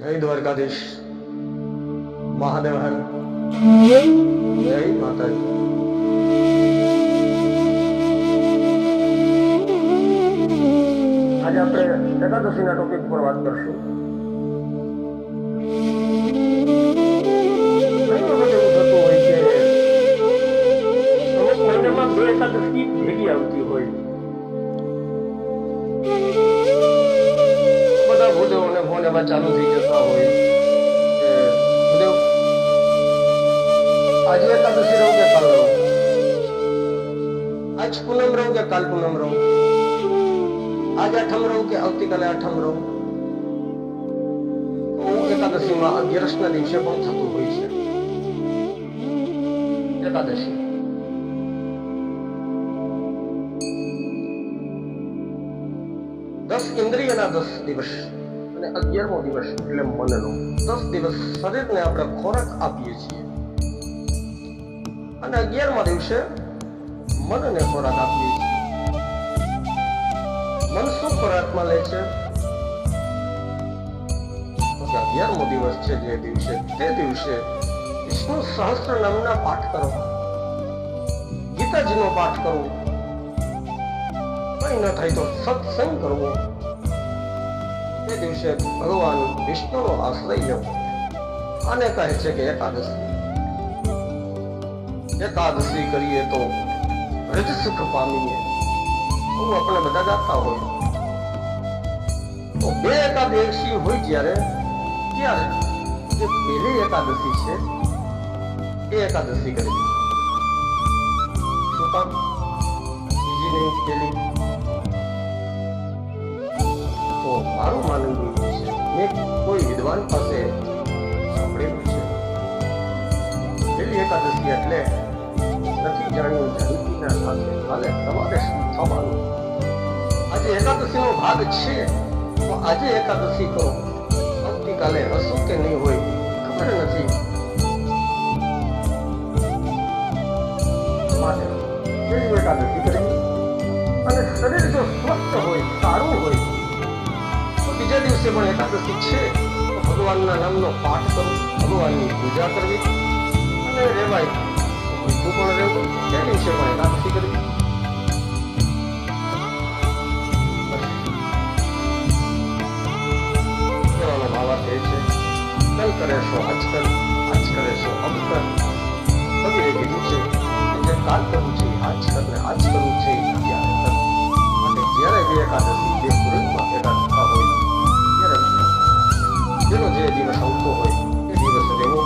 જય દ્વારકાધીશ મહાદેવ હર જય માતાજી। આજે આપણે એકાદશીના ટોપિક પર વાત કરશું। ઘણી વખત એવું થતું હોય કે અમુક મહિનામાં બે એકાદશી ભેગી આવતી હોય। બધા ભૂદેવ અને ફોન એમાં ચાલુ થઈ જતા હોય કે ભૂદેવ આજે એકાદશી રહું કે કાલ રહું, આજ પૂનમ રહું કે કાલ પૂનમ રહું, आज आठम रहूं के આવતીકાલે આઠમ રહું। એકાદશીમાં 11ના દિવસે પણ થતું હોય છે એકાદશી। 10 ઇન્દ્રિયના 10 દિવસ અને 11મો દિવસ એટલે મનનો 10 દિવસ શરીરને આપણે ખોરાક આપીએ છીએ અને 11મા દિવસે મનને ખોરાક આપીએ છીએ। મન શું ખોરાકમાં લે છે? 11મો દિવસ છે જે દિવસે, તે દિવસે વિષ્ણુ સહસ્ત્ર નામના પાઠ કરો, ગીતાજીનો પાઠ કરવો, કઈ ન થાય તો સત્સંગ કરવો। તે દિવસે ભગવાન વિષ્ણુનો આશ્રય લેવો। આને કહે છે કે એકાદશી। એકાદશી કરીએ તો રજ સુખ પામીએ, હું આપણે બધા ગાતા હોય તો બે એકાદશી હોય જ્યારે જે પહેલી એકાદશી છે એ એકાદશી કરી, શું કામ? બીજી નહીં, પહેલી। તો મારું માનવું છે, મેં કોઈ વિદ્વાન પાસે સાંભળેલું છે, પહેલી એકાદશી એટલે નથી જાણ્યું જાનકીના સાથે કાલે તમારે શું થવાનું। આજે એકાદશીનો ભાગ છે તો આજે એકાદશી કરો, આવતીકાલે હશું કે નહીં હોય ખબર નથી। માટે પહેલી એકાદશી કરવી અને શરીર જો સ્વસ્થ હોય, સારું હોય તો બીજા દિવસે પણ એકાદશી છે તો ભગવાનના નામનો પાઠ કરવો, ભગવાનની પૂજા કરવી અને રેવાય મીઠું પણ રહેવું, તે દિવસે પણ એકાદશી કરવી। કહેવાનો ભાવાર્થ એ છે, કલ કરે સો આજકલ, આજ કરે સો અબકલ। કવિએ કીધું છે કે જે કાલ કરવું છે આજ કર ને આજ કરવું છે ત્યારે કર। માટે જ્યારે બે એકાદશી બે પૂર્ણિમા ભેગા થતા હોય ત્યારે જેનો જે દિવસ આવતો હોય એ દિવસ રહેવો